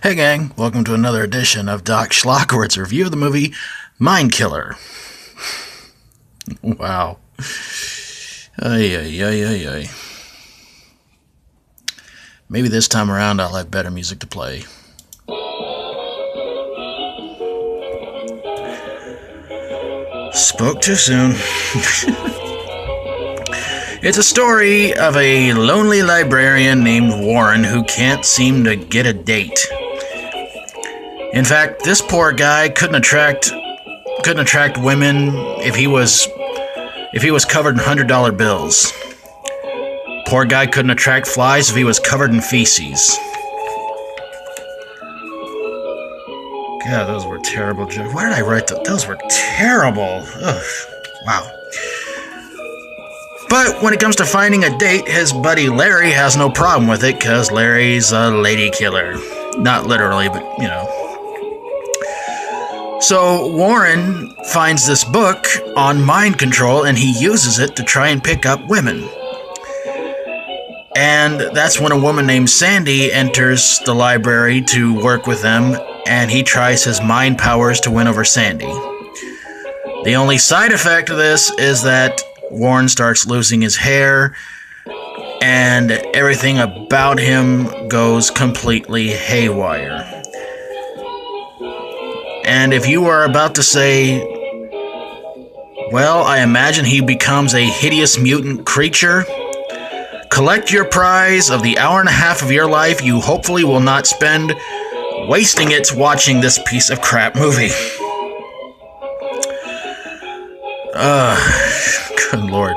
Hey gang, welcome to another edition of Doc Schlock's review of the movie Mind Killer. Wow. Ay, ay, ay, ay, ay. Maybe this time around I'll have better music to play. Spoke too soon. It's a story of a lonely librarian named Warren who can't seem to get a date. In fact, this poor guy couldn't attract women if he was covered in $100 bills. Poor guy couldn't attract flies if he was covered in feces. God, those were terrible jokes. Why did I write those? Those were terrible. Ugh. Wow. But when it comes to finding a date, his buddy Larry has no problem with it, because Larry's a lady killer. Not literally, but, you know. So Warren finds this book on mind control, and he uses it to try and pick up women. And that's when a woman named Sandy enters the library to work with them, and he tries his mind powers to win over Sandy. The only side effect of this is that Warren starts losing his hair, and everything about him goes completely haywire. And if you are about to say, well, I imagine he becomes a hideous mutant creature, collect your prize of the hour and a half of your life you hopefully will not spend wasting it watching this piece of crap movie. Good lord.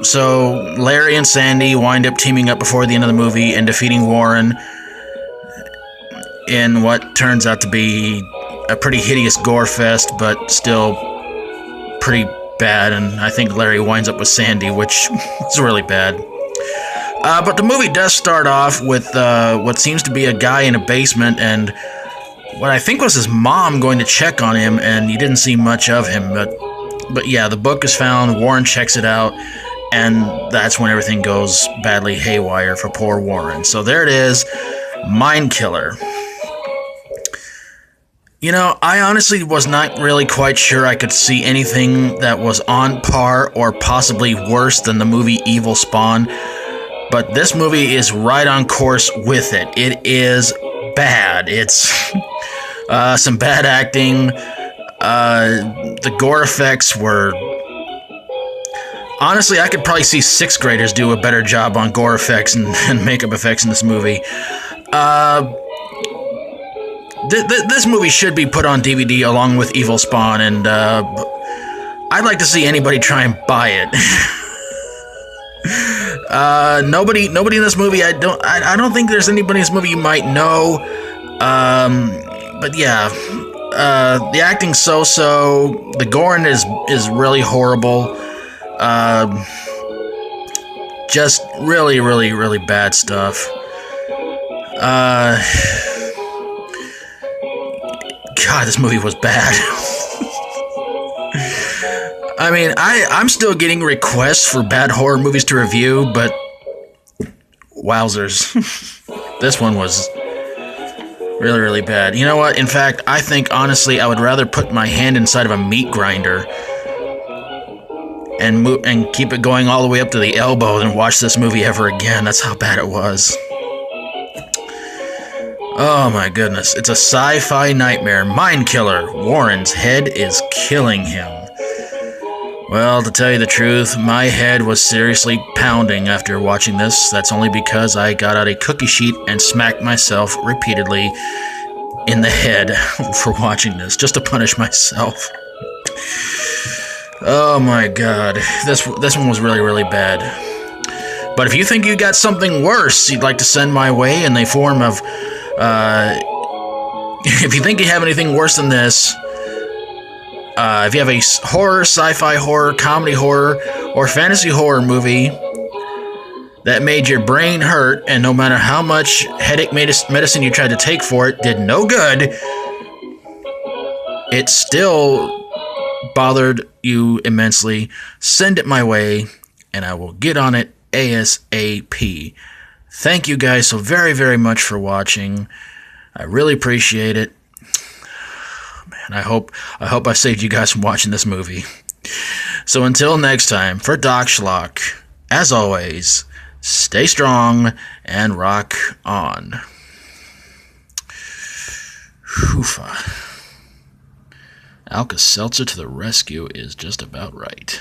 So Larry and Sandy wind up teaming up before the end of the movie and defeating Warren in what turns out to be a pretty hideous gore fest, but still pretty bad, and I think Larry winds up with Sandy, which is really bad. But the movie does start off with what seems to be a guy in a basement, and what I think was his mom going to check on him, and you didn't see much of him, but yeah, the book is found, Warren checks it out, and that's when everything goes badly haywire for poor Warren. So there it is, Mind Killer. You know, I honestly was not really quite sure I could see anything that was on par or possibly worse than the movie Evil Spawn, but this movie is right on course with it. It is bad. It's some bad acting. The gore effects were... Honestly, I could probably see 6th graders do a better job on gore effects and makeup effects in this movie. This movie should be put on DVD along with Evil Spawn, and I'd like to see anybody try and buy it. Nobody in this movie. I don't think there's anybody in this movie you might know. But yeah, the acting's so-so. The goring is really horrible. Just really, really, really bad stuff. God, this movie was bad. I mean, I'm still getting requests for bad horror movies to review, but wowzers. This one was really, really bad. You know what? In fact, I think, honestly, I would rather put my hand inside of a meat grinder and keep it going all the way up to the elbow than watch this movie ever again. That's how bad it was. Oh my goodness, it's a sci-fi nightmare. Mind Killer. Warren's head is killing him. Well, to tell you the truth, my head was seriously pounding after watching this. That's only because I got out a cookie sheet and smacked myself repeatedly in the head for watching this, just to punish myself. Oh my god, this one was really, really bad. But if you think you got something worse you'd like to send my way in the form of... if you think you have anything worse than this, if you have a horror, sci-fi horror, comedy horror, or fantasy horror movie that made your brain hurt, and no matter how much headache medicine you tried to take for it did no good, it still bothered you immensely, send it my way, and I will get on it ASAP. Thank you guys so very, very much for watching. I really appreciate it. Man, I hope I saved you guys from watching this movie. So until next time, for Doc Schlock, as always, stay strong and rock on. Hoofa. Alka-Seltzer to the rescue is just about right.